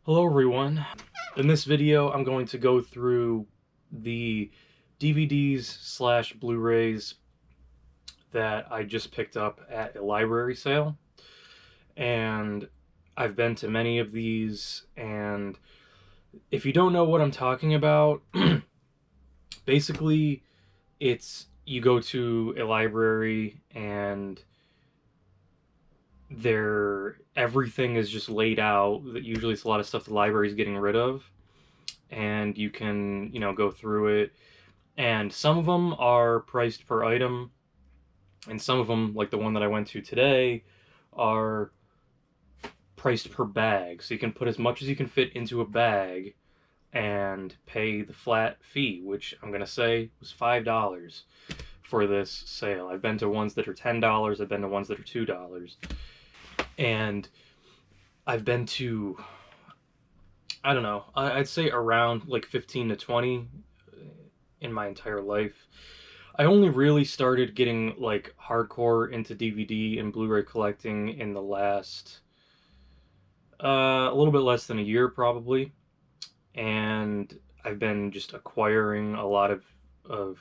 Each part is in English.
Hello everyone. In this video I'm going to go through the DVDs slash Blu-rays that I just picked up at a library sale. And I've been to many of these, and if you don't know what I'm talking about, basically it's you go to a library and everything is just laid out. Usually it's a lot of stuff the library is getting rid of, and you can go through it, and some of them are priced per item, and some of them, like the one that I went to today, are priced per bag, so you can put as much as you can fit into a bag and pay the flat fee, which I'm gonna say was $5 for this sale. I've been to ones that are $10, I've been to ones that are $2, and I've been to, I don't know, I'd say around like 15 to 20 in my entire life. I only really started getting like hardcore into DVD and Blu-ray collecting in the last a little bit less than a year probably, and I've been just acquiring a lot of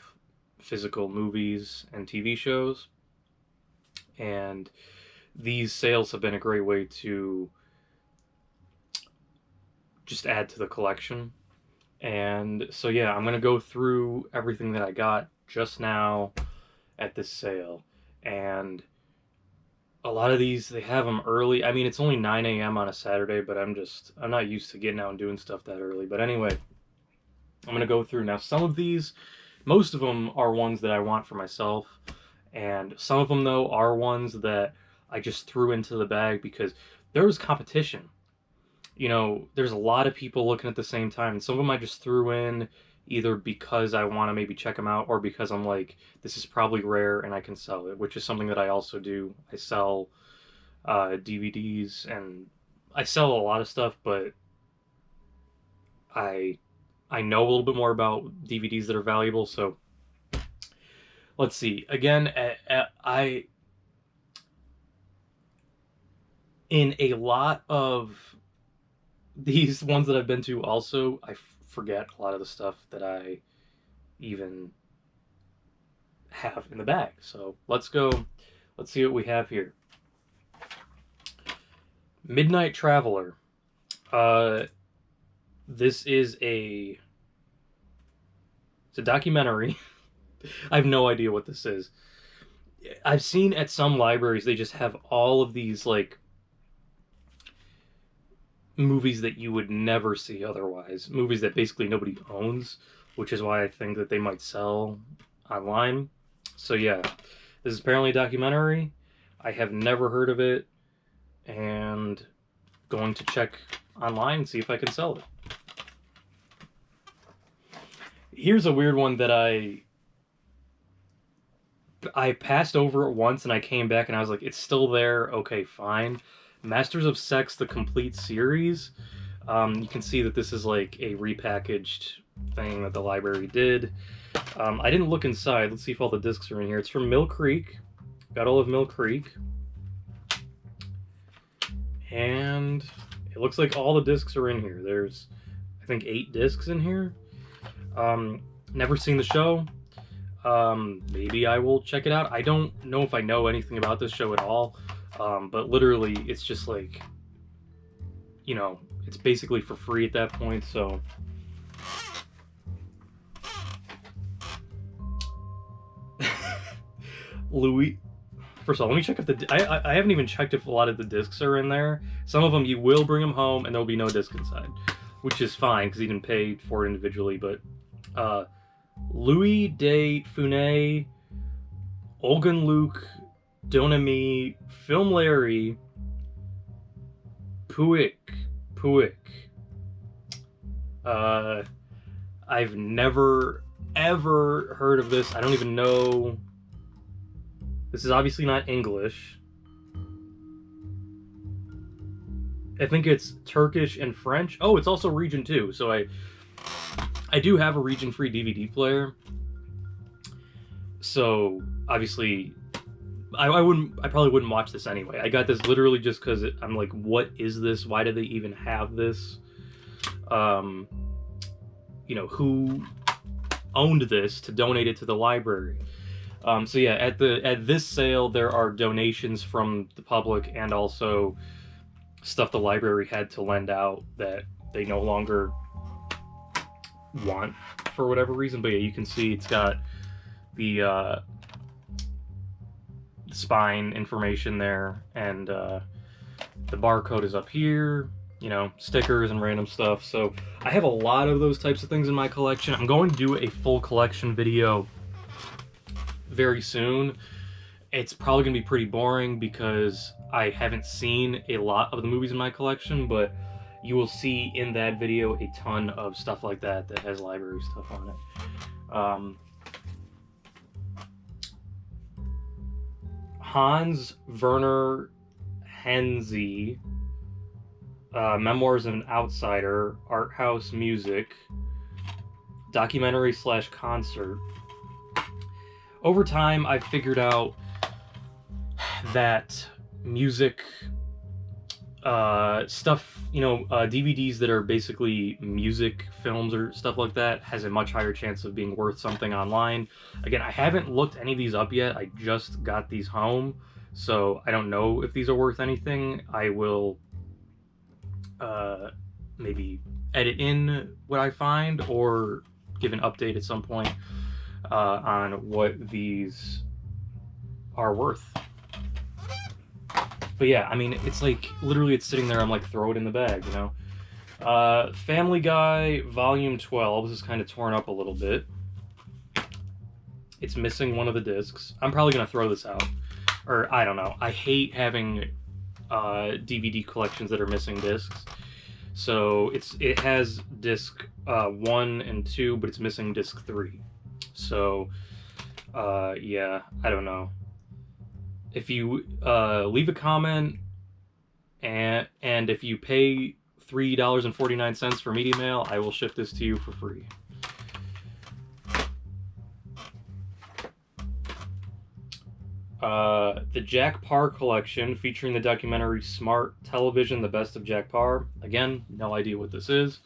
physical movies and TV shows, and these sales have been a great way to just add to the collection. And so yeah, I'm gonna go through everything that I got just now at this sale. And a lot of these, they have them early. I mean, it's only 9 a.m. on a Saturday, but I'm not used to getting out and doing stuff that early. But anyway, I'm gonna go through now. Some of these, most of them are ones that I want for myself, and some of them though are ones that I just threw into the bag because there was competition. There's a lot of people looking at the same time, and some of them I just threw in either because I want to maybe check them out, or because I'm like, this is probably rare and I can sell it, which is something that I also do. I sell DVDs, and I sell a lot of stuff, but I know a little bit more about DVDs that are valuable. So let's see. Again, in a lot of these ones that I've been to also, I forget a lot of the stuff that I even have in the bag. So let's see what we have here. Midnight Traveler. This is it's a documentary. I have no idea what this is. I've seen at some libraries they just have all of these like movies that you would never see otherwise. Movies that basically nobody owns, which is why I think that they might sell online. So yeah, this is apparently a documentary. I have never heard of it, and going to check online and see if I can sell it. Here's a weird one that I passed over it once, and I came back and I was like, it's still there, okay, fine. Masters of Sex, the complete series. You can see that this is like a repackaged thing that the library did. I didn't look inside. Let's see if all the discs are in here. It's from Mill Creek. Got all of Mill Creek. And it looks like all the discs are in here. There's, I think, 8 discs in here. Never seen the show. Maybe I will check it out. I don't know if I know anything about this show at all. But literally, it's just like, it's basically for free at that point, so. Louis, first of all, let me check if I haven't even checked if a lot of the discs are in there. Some of them you will bring them home and there'll be no disc inside, which is fine because you didn't pay for it individually, but, Louis de Funès, Olgan Luke, Donami, Film Larry, Puig. I've never, ever heard of this. I don't even know. This is obviously not English. I think it's Turkish and French. Oh, it's also region 2. So I do have a region-free DVD player. So obviously I probably wouldn't watch this anyway. I got this literally just because I'm like, what is this? Why do they even have this? you know, who owned this to donate it to the library. So yeah, at this sale, there are donations from the public and also stuff the library had to lend out that they no longer want for whatever reason. But yeah, you can see it's got the spine information there, and the barcode is up here. You know, stickers and random stuff. So I have a lot of those types of things in my collection. I'm going to do a full collection video very soon. It's probably gonna be pretty boring because I haven't seen a lot of the movies in my collection, but you will see in that video a ton of stuff like that that has library stuff on it. Hans Werner Henze, Memoirs of an Outsider, art house music, documentary / concert. Over time, I've figured out that music stuff, you know, DVDs that are basically music films or stuff like that has a much higher chance of being worth something online. Again, I haven't looked any of these up yet. I just got these home, so I don't know if these are worth anything. I will maybe edit in what I find or give an update at some point on what these are worth. But yeah, I mean, it's like, literally it's sitting there, I'm like, throw it in the bag, you know? Family Guy Volume 12, this is kind of torn up a little bit. It's missing one of the discs. I'm probably going to throw this out. Or, I don't know. I hate having DVD collections that are missing discs. So, it has disc 1 and 2, but it's missing disc 3. So, yeah, I don't know. If you leave a comment and if you pay $3.49 for media mail, I will ship this to you for free. The Jack Parr collection, featuring the documentary Smart Television, The Best of Jack Parr. Again, no idea what this is.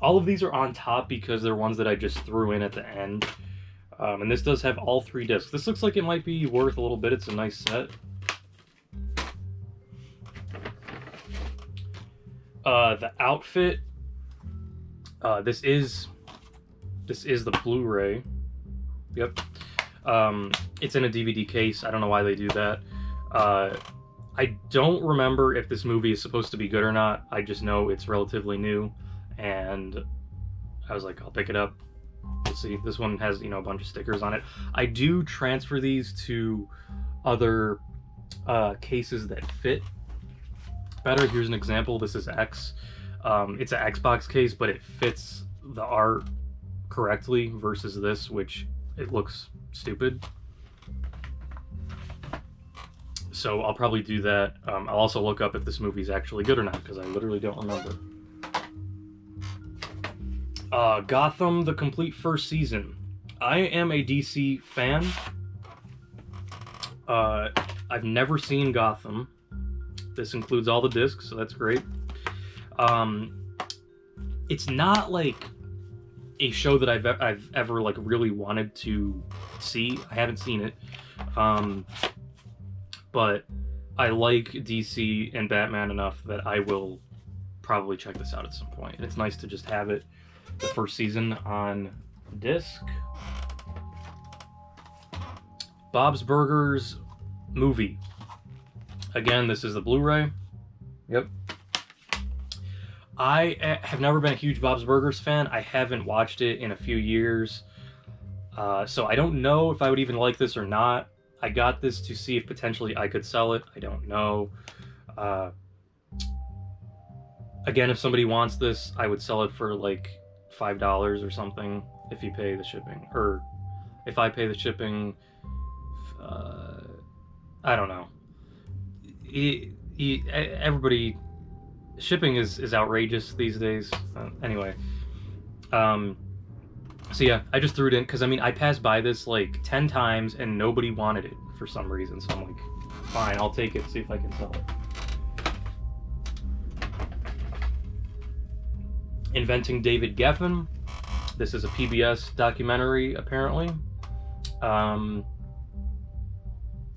All of these are on top because they're ones that I just threw in at the end. And this does have all 3 discs. This looks like it might be worth a little bit. It's a nice set. The Outfit. This is the Blu-ray. Yep. It's in a DVD case. I don't know why they do that. I don't remember if this movie is supposed to be good or not. I just know it's relatively new, and I was like, I'll pick it up. We'll see. This one has, you know, a bunch of stickers on it. I do transfer these to other cases that fit better. Here's an example. This is X. It's an Xbox case, but it fits the art correctly versus this, which it looks stupid. So I'll probably do that. I'll also look up if this movie is actually good or not, because I literally don't remember. Gotham, the complete first season. I am a DC fan. I've never seen Gotham. This includes all the discs, so that's great. It's not like a show that I've ever like really wanted to see. I haven't seen it. But I like DC and Batman enough that I will probably check this out at some point. And it's nice to just have it, the first season, on disc. Bob's Burgers movie. Again, this is the Blu-ray. Yep. I have never been a huge Bob's Burgers fan. I haven't watched it in a few years. So I don't know if I would even like this or not. I got this to see if potentially I could sell it. I don't know. Again, if somebody wants this, I would sell it for like $5 or something if you pay the shipping. Or if I pay the shipping, I don't know. Everybody, shipping is outrageous these days. Anyway. So yeah, I just threw it in because, I mean, I passed by this like 10 times and nobody wanted it for some reason. So I'm like, fine, I'll take it, see if I can sell it. Inventing David Geffen. This is a PBS documentary, apparently.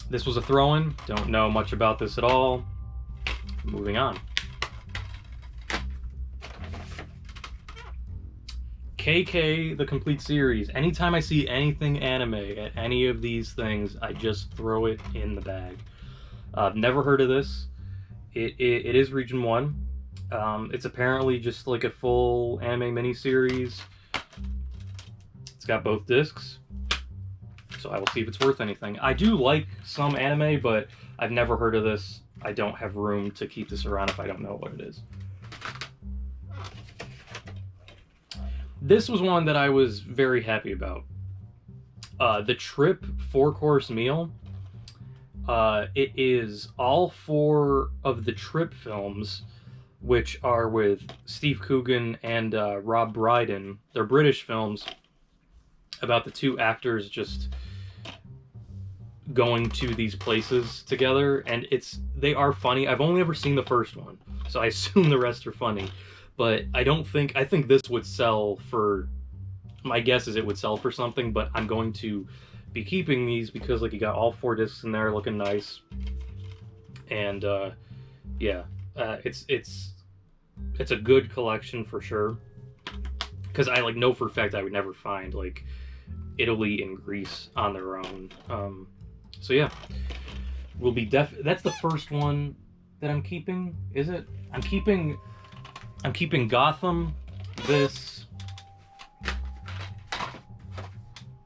This was a throw-in. Don't know much about this at all. Moving on. KK, the complete series. Anytime I see anything anime at any of these things, I just throw it in the bag. I've never heard of this. It is Region 1. It's apparently just like a full anime miniseries. It's got both discs, so I will see if it's worth anything. I do like some anime, but I've never heard of this. I don't have room to keep this around if I don't know what it is. This was one that I was very happy about. The Trip 4-course meal. It is all 4 of the Trip films, which are with Steve Coogan and Rob Brydon. They're British films about the 2 actors just going to these places together, and they are funny. I've only ever seen the first one, so I assume the rest are funny. But I think this would sell for, my guess is it would sell for something, but I'm going to be keeping these because like you got all 4 discs in there looking nice. And yeah, it's a good collection for sure. Because I like know for a fact I would never find like Italy and Greece on their own. So yeah, we'll be that's the first one that I'm keeping, is it? I'm keeping Gotham, this,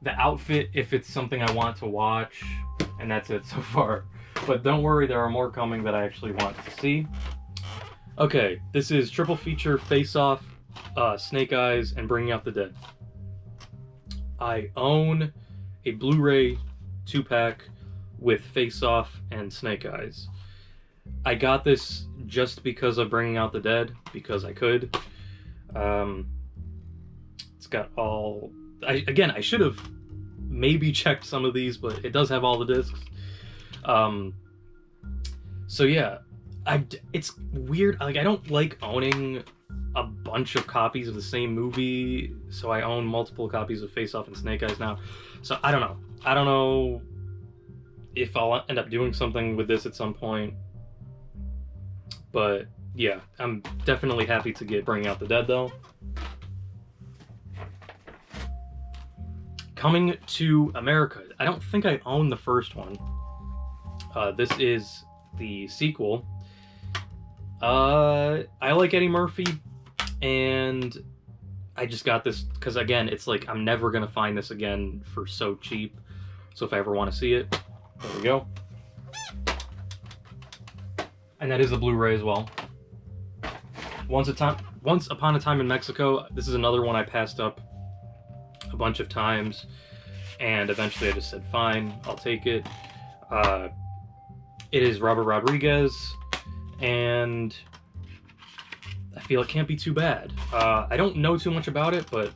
the outfit if it's something I want to watch, and that's it so far. But don't worry, there are more coming that I actually want to see. Okay, this is triple feature Face Off, Snake Eyes, and Bringing Out the Dead. I own a Blu-ray 2-pack with Face Off and Snake Eyes. I got this just because of Bringing Out the Dead, because I could. It's got all... I should have maybe checked some of these, but it does have all the discs. So yeah, it's weird. Like, I don't like owning a bunch of copies of the same movie, so I own multiple copies of Face Off and Snake Eyes now. So I don't know. I don't know if I'll end up doing something with this at some point. But yeah, I'm definitely happy to get Bringing Out the Dead though. Coming to America. I don't think I own the first one. This is the sequel. I like Eddie Murphy, and I just got this because, again, it's like I'm never going to find this again for so cheap. So if I ever want to see it, there we go. And that is a Blu-ray as well. Once Upon a Time in Mexico. This is another one I passed up a bunch of times, and eventually I just said, fine, I'll take it. It is Robert Rodriguez, and I feel it can't be too bad. I don't know too much about it, but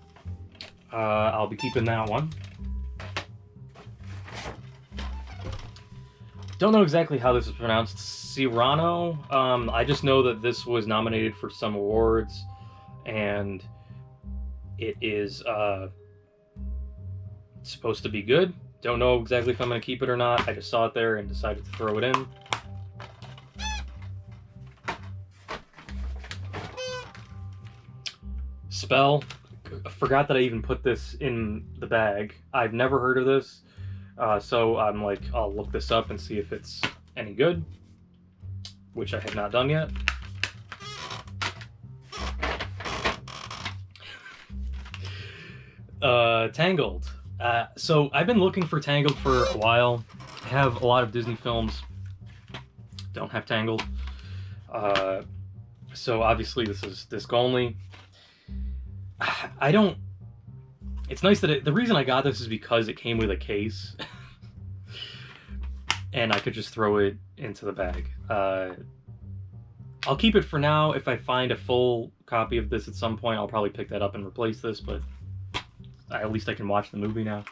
I'll be keeping that one. Don't know exactly how this is pronounced. Cyrano. I just know that this was nominated for some awards, and it is supposed to be good. Don't know exactly if I'm going to keep it or not. I just saw it there and decided to throw it in. Spell. I forgot that I even put this in the bag. I've never heard of this. So I'm like, I'll look this up and see if it's any good, which I have not done yet. Tangled. So I've been looking for Tangled for a while. I have a lot of Disney films. Don't have Tangled. So obviously this is disc only. I don't... It's nice that the reason I got this is because it came with a case. And I could just throw it into the bag. I'll keep it for now. If I find a full copy of this at some point, I'll probably pick that up and replace this, but at least I can watch the movie now.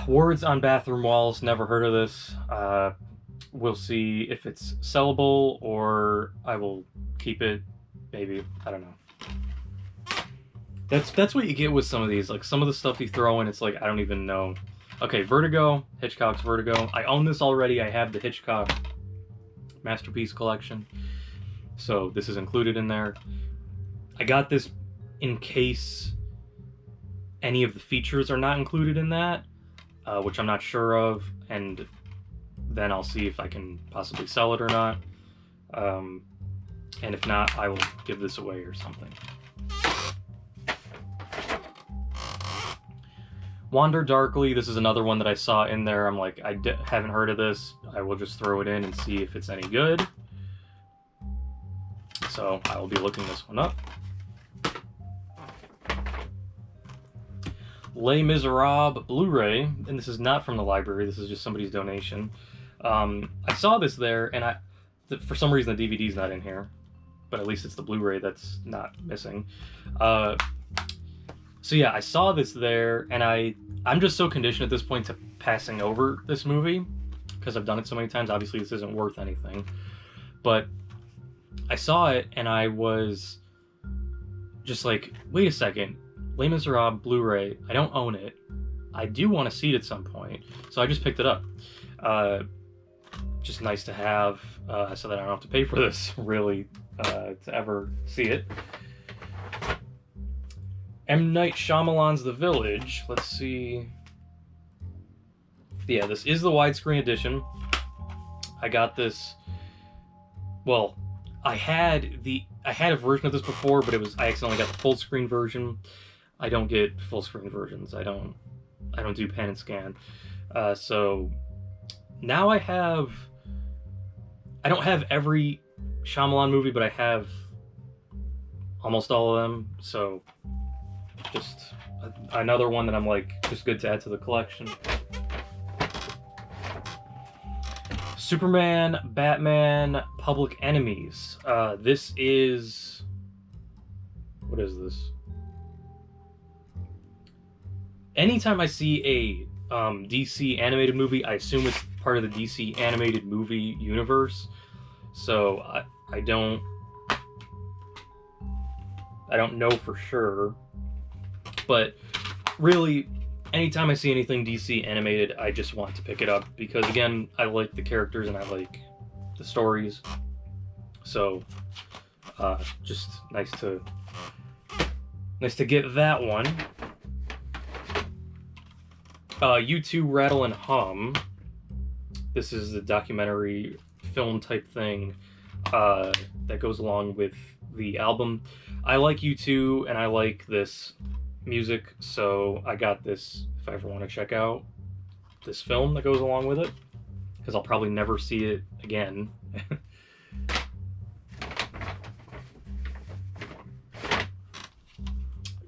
Words on Bathroom Walls, never heard of this. We'll see if it's sellable or I will keep it. Maybe, I don't know. That's what you get with some of these. Like some of the stuff you throw in, it's like I don't even know. Okay, Vertigo, Hitchcock's Vertigo. I own this already. I have the Hitchcock Masterpiece Collection, so this is included in there. I got this in case any of the features are not included in that, which I'm not sure of, and then I'll see if I can possibly sell it or not. And if not, I will give this away or something. Wander Darkly, this is another one that I saw in there. I'm like, I haven't heard of this. I will just throw it in and see if it's any good. So I will be looking this one up. Les Miserables Blu-ray, and this is not from the library. This is just somebody's donation. I saw this there, and for some reason the DVD's not in here, but at least it's the Blu-ray that's not missing. So yeah, I saw this there, and I'm just so conditioned at this point to passing over this movie, because I've done it so many times. Obviously this isn't worth anything, but I saw it, and I was just like, wait a second, Les Miserables Blu-ray, I don't own it. I do want to see it at some point, so I just picked it up. Just nice to have, so that I don't have to pay for this, really, to ever see it. M. Night Shyamalan's The Village. Let's see. Yeah, this is the widescreen edition. I got this. Well, I had a version of this before, but I accidentally got the full screen version. I don't get full screen versions. I don't do pan and scan. So now I don't have every Shyamalan movie, but I have almost all of them. So just another one that I'm like, just good to add to the collection. Superman, Batman, Public Enemies. This is... What is this? Anytime I see a DC animated movie, I assume it's part of the DC animated movie universe. So I don't know for sure. But really, anytime I see anything DC animated, I just want to pick it up because, again, I like the characters and I like the stories. So, just nice to get that one. U2 Rattle and Hum. This is the documentary film type thing that goes along with the album. I like U2 and I like this music, so I got this if I ever want to check out this film that goes along with it, because I'll probably never see it again.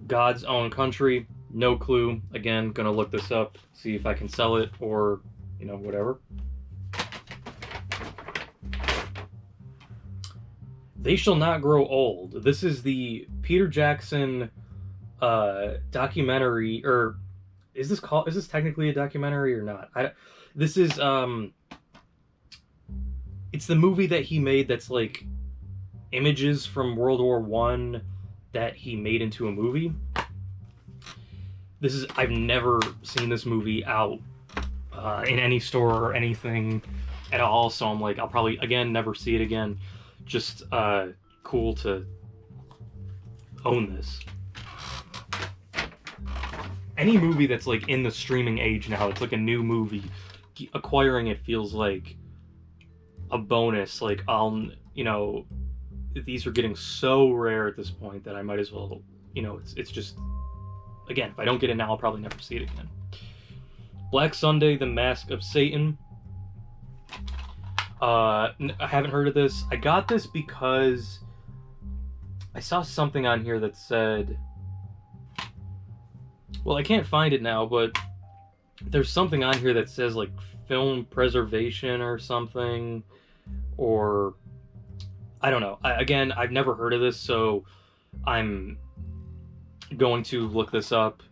God's Own Country, no clue. Again, gonna look this up, see if I can sell it or, you know, whatever. They Shall Not Grow Old. This is the Peter Jackson documentary, or is this technically a documentary or not? This is it's the movie that he made that's like images from World War I that he made into a movie. I've never seen this movie out in any store or anything at all, so I'm like, I'll probably again never see it again. Just cool to own this. Any movie that's like in the streaming age now, it's like a new movie, acquiring it feels like a bonus. Like, you know, these are getting so rare at this point that I might as well, you know, it's just, again, if I don't get it now, I'll probably never see it again. Black Sunday, The Mask of Satan. I haven't heard of this. I got this because I saw something on here that said, well, I can't find it now, but there's something on here that says like film preservation or something, or I don't know. Again, I've never heard of this, so I'm going to look this up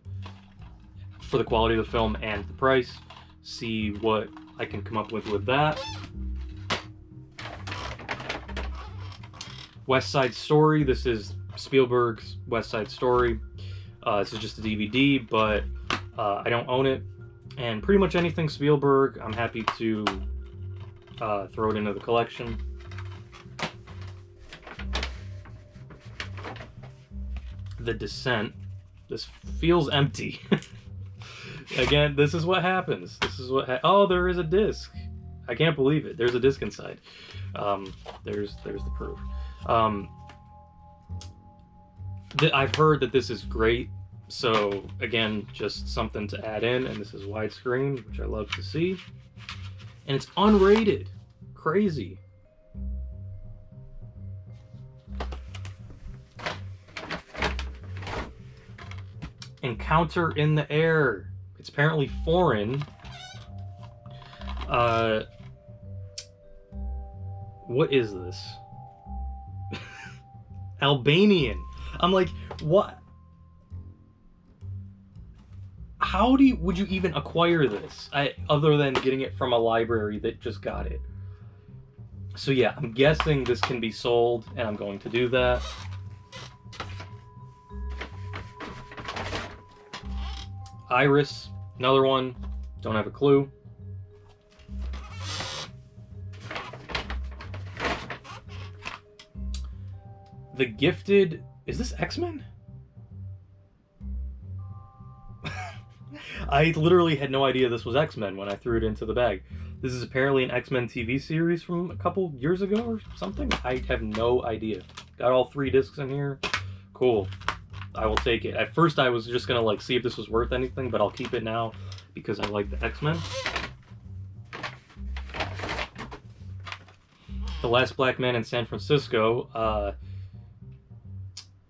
for the quality of the film and the price, see what I can come up with that. West Side Story. This is Spielberg's West Side Story. This is just a DVD, but I don't own it. And pretty much anything Spielberg, I'm happy to throw it into the collection. The Descent. This feels empty. Again, this is what happens. This is what oh, there is a disc. I can't believe it. There's a disc inside. There's the proof. I've heard that this is great. So again, just something to add in, and this is widescreen, which I love to see. And it's unrated. Crazy. Encounter in the Air. It's apparently foreign. What is this? Albanian. I'm like, what? How would you even acquire this? Other than getting it from a library that just got it. So yeah, I'm guessing this can be sold, and I'm going to do that. Iris, another one. Don't have a clue. The Gifted. Is this X-Men? I literally had no idea this was X-Men when I threw it into the bag. This is apparently an X-Men TV series from a couple years ago or something. I have no idea. Got all 3 discs in here. Cool. I will take it. At first I was just gonna like see if this was worth anything, but I'll keep it now because I like the X-Men. The Last Black Man in San Francisco.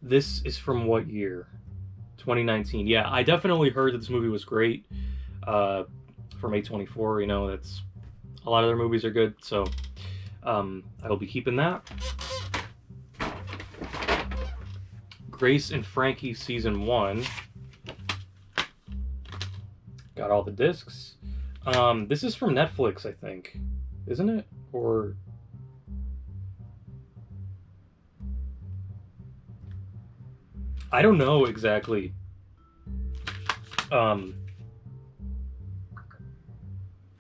This is from what year? 2019. Yeah, I definitely heard that this movie was great. From A24, you know, that's a lot of their movies are good, so I will be keeping that. Grace and Frankie Season 1. Got all the discs. This is from Netflix, I think. Isn't it? Or... I don't know exactly. I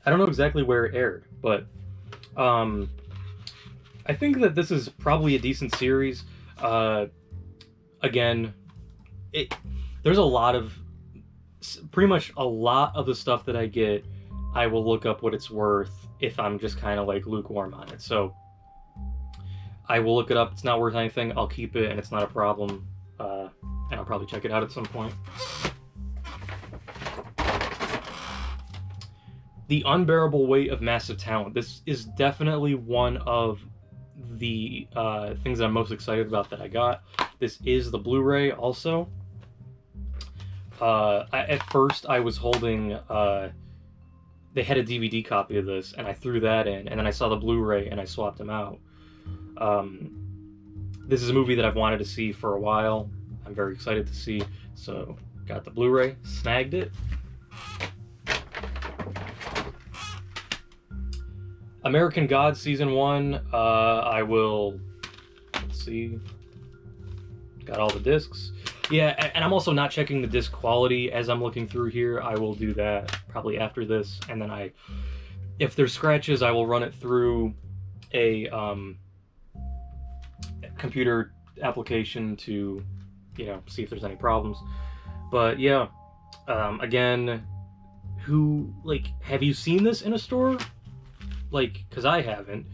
don't know exactly where it aired, but I think that this is probably a decent series. Again, there's a lot of, pretty much a lot of the stuff that I get, I will look up what it's worth if I'm just kind of like lukewarm on it. So I will look it up. It's not worth anything. I'll keep it, and it's not a problem. And I'll probably check it out at some point. The Unbearable Weight of Massive Talent. This is definitely one of the things that I'm most excited about that I got. This is the Blu-ray also. At first I was holding, they had a DVD copy of this, and I threw that in, and then I saw the Blu-ray and I swapped them out. This is a movie that I've wanted to see for a while. I'm very excited to see, so got the Blu-ray, snagged it. American Gods Season 1, I will, let's see, got all the discs. Yeah, and I'm also not checking the disc quality as I'm looking through here. I will do that probably after this, and then if there's scratches, I will run it through a computer application to, you know, see if there's any problems. But yeah, again, have you seen this in a store? Like, because I haven't.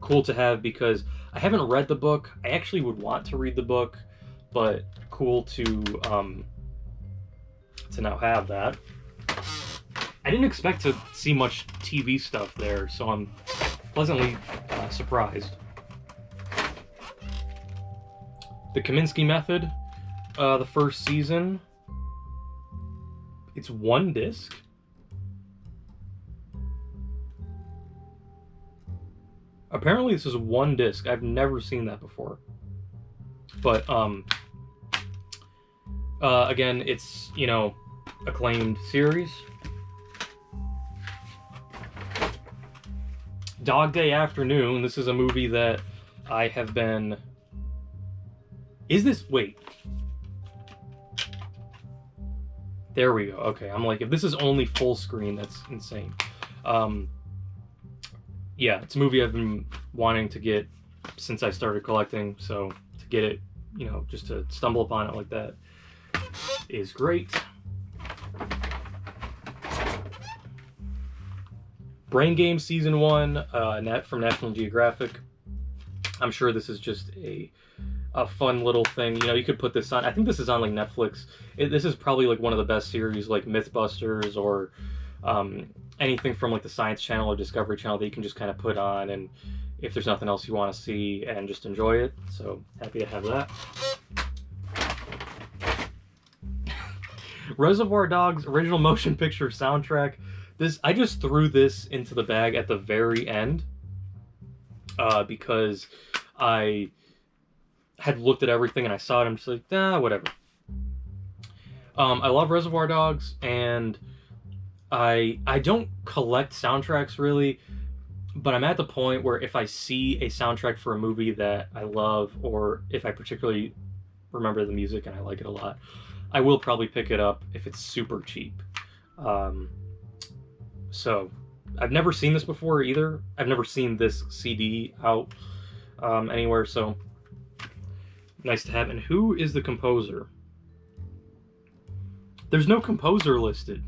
Cool to have, because I haven't read the book. I actually would want to read the book, but cool to now have that. I didn't expect to see much TV stuff there, so I'm pleasantly surprised. The Kaminsky Method, the first season. It's 1 disc. Apparently this is 1 disc. I've never seen that before. But again, it's, you know, acclaimed series. Dog Day Afternoon. This is a movie that I have been... Is this... Wait. There we go. Okay, I'm like, if this is only full screen, that's insane. Yeah, it's a movie I've been wanting to get since I started collecting, so to get it, you know, just to stumble upon it like that is great. Brain Games Season 1, from National Geographic. I'm sure this is just a fun little thing. You know, you could put this on. I think this is on like Netflix. This is probably like one of the best series, like Mythbusters or anything from like the Science Channel or Discovery Channel that you can just kind of put on, and if there's nothing else you want to see, and just enjoy it. So happy to have that. Reservoir Dogs original motion picture soundtrack. I just threw this into the bag at the very end because I had looked at everything and I saw it. I'm just like, whatever. I love Reservoir Dogs, and I don't collect soundtracks really, but I'm at the point where if I see a soundtrack for a movie that I love, or if I particularly remember the music and I like it a lot, I will probably pick it up if it's super cheap. So I've never seen this before either. I've never seen this CD out anywhere, so nice to have. And who is the composer? There's no composer listed.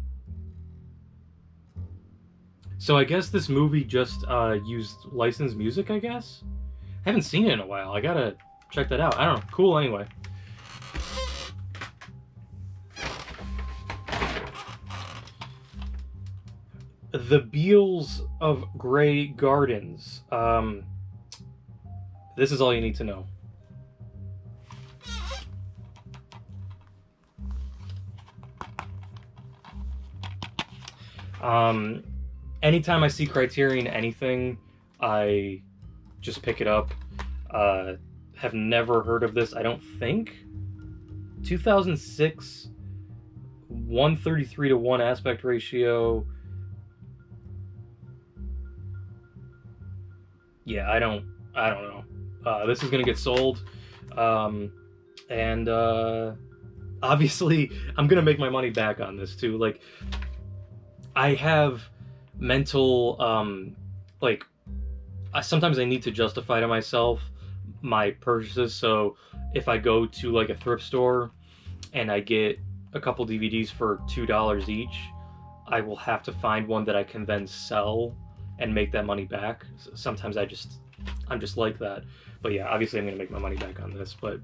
So I guess this movie just used licensed music, I guess? I haven't seen it in a while. I gotta check that out. I don't know. Cool anyway. The Beals of Grey Gardens. This is all you need to know. Anytime I see Criterion anything, I just pick it up. Have never heard of this, I don't think. 2006, 133:1 aspect ratio. Yeah, I don't know. This is gonna get sold, and obviously I'm gonna make my money back on this too. Like, I have mental, sometimes I need to justify to myself my purchases. So if I go to like a thrift store and I get a couple DVDs for $2 each, I will have to find one that I can then sell and make that money back. Sometimes I'm just like that. But yeah, obviously I'm gonna make my money back on this. But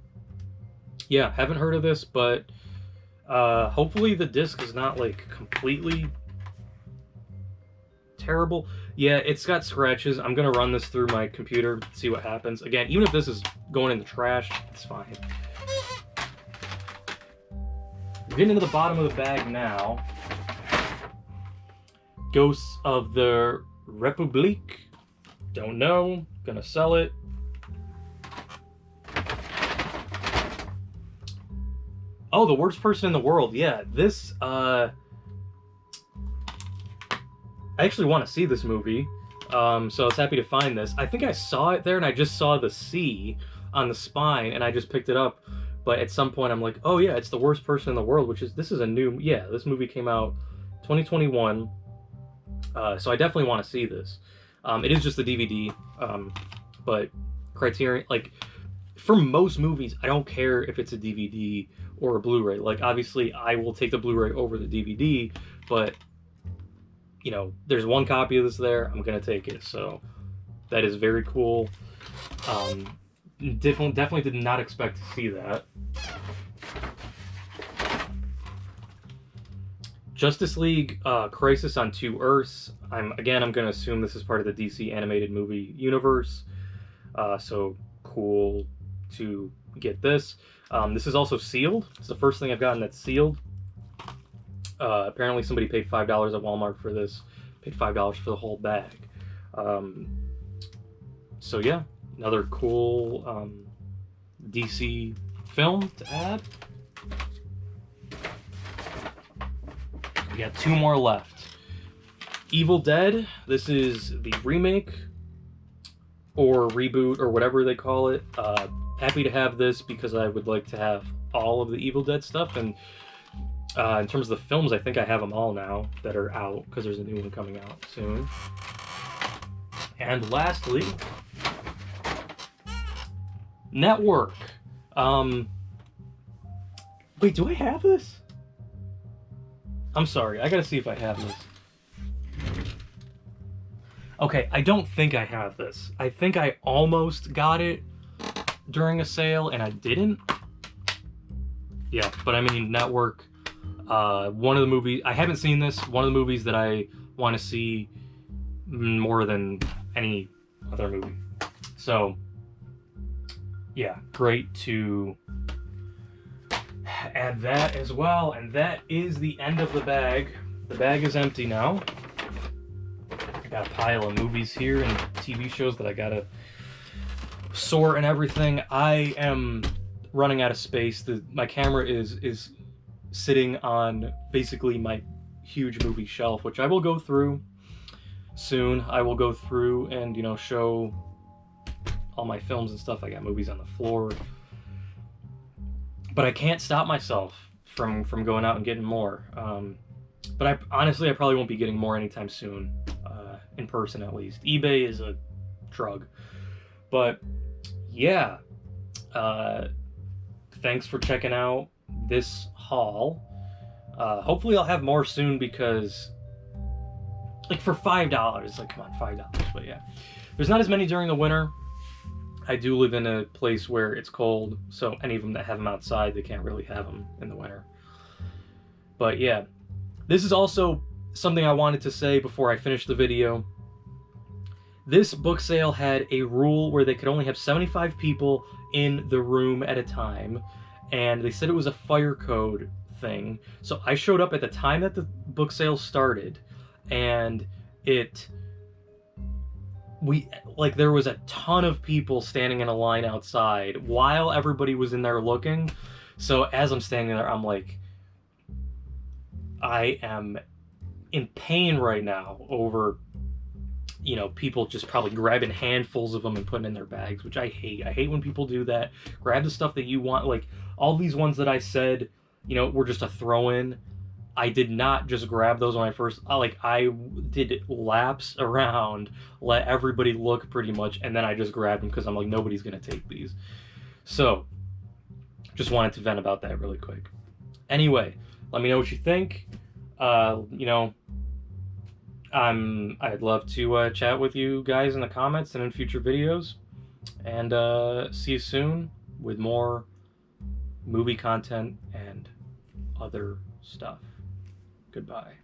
yeah, haven't heard of this, but hopefully the disc is not like completely terrible. Yeah, it's got scratches. I'm gonna run this through my computer, see what happens. Again, even if this is going in the trash, it's fine. We're getting into the bottom of the bag now. Ghosts of the Republique. Don't know. Gonna sell it. Oh, The Worst Person in the World. Yeah, this, I actually want to see this movie, so I was happy to find this. I think I saw it there, and I just saw the C on the spine, and I just picked it up. But at some point, I'm like, oh yeah, it's The Worst Person in the World, this is a new, yeah, this movie came out 2021, so I definitely want to see this. It is just the DVD, but Criterion, like, for most movies, I don't care if it's a DVD or a Blu-ray. Like, obviously, I will take the Blu-ray over the DVD, but you know, there's one copy of this there, I'm gonna take it. So that is very cool. Definitely did not expect to see that. Justice League Crisis on Two Earths. I'm gonna assume this is part of the DC animated movie universe. So cool to get this. This is also sealed. It's the first thing I've gotten that's sealed. Apparently somebody paid $5 at Walmart for this. Paid $5 for the whole bag. So yeah, another cool DC film to add. We got two more left. Evil Dead. This is the remake. or reboot or whatever they call it. Happy to have this because I would like to have all of the Evil Dead stuff. And in terms of the films, I think I have them all now that are out because there's a new one coming out soon. And lastly, Network. Wait, do I have this? I'm sorry, I gotta see if I have this. Okay, I don't think I have this. I think I almost got it during a sale and I didn't. Yeah, but I mean, Network, one of the movies, I haven't seen this, one of the movies that I want to see more than any other movie. So, yeah, great to add that as well. And that is the end of the bag. The bag is empty now. I got a pile of movies here and TV shows that I gotta sort and everything. I am running out of space. My camera is sitting on basically my huge movie shelf, which I will go through soon. I will go through and, you know, show all my films and stuff. I got movies on the floor, but I can't stop myself from going out and getting more. But honestly, I probably won't be getting more anytime soon, in person at least. eBay is a drug. But yeah, thanks for checking out this haul. Hopefully I'll have more soon because, like, for $5, like, come on, $5. But yeah, there's not as many during the winter. I do live in a place where it's cold, so any of them that have them outside, they can't really have them in the winter. But yeah, this is also something I wanted to say before I finish the video. This book sale had a rule where they could only have 75 people in the room at a time, and they said it was a fire code thing. So I showed up at the time that the book sale started, and there was a ton of people standing in a line outside while everybody was in there looking. So as I'm standing there, I'm like, I am in pain right now over, you know, people just probably grabbing handfuls of them and putting in their bags, which I hate. I hate when people do that. Grab the stuff that you want. Like, all these ones that I said, you know, were just a throw-in. I did not just grab those when I first, I did laps around, let everybody look pretty much, and then I just grabbed them because I'm like, nobody's going to take these. So, just wanted to vent about that really quick. Anyway, let me know what you think. You know, I'd love to chat with you guys in the comments and in future videos. And see you soon with more movie content and other stuff. Goodbye.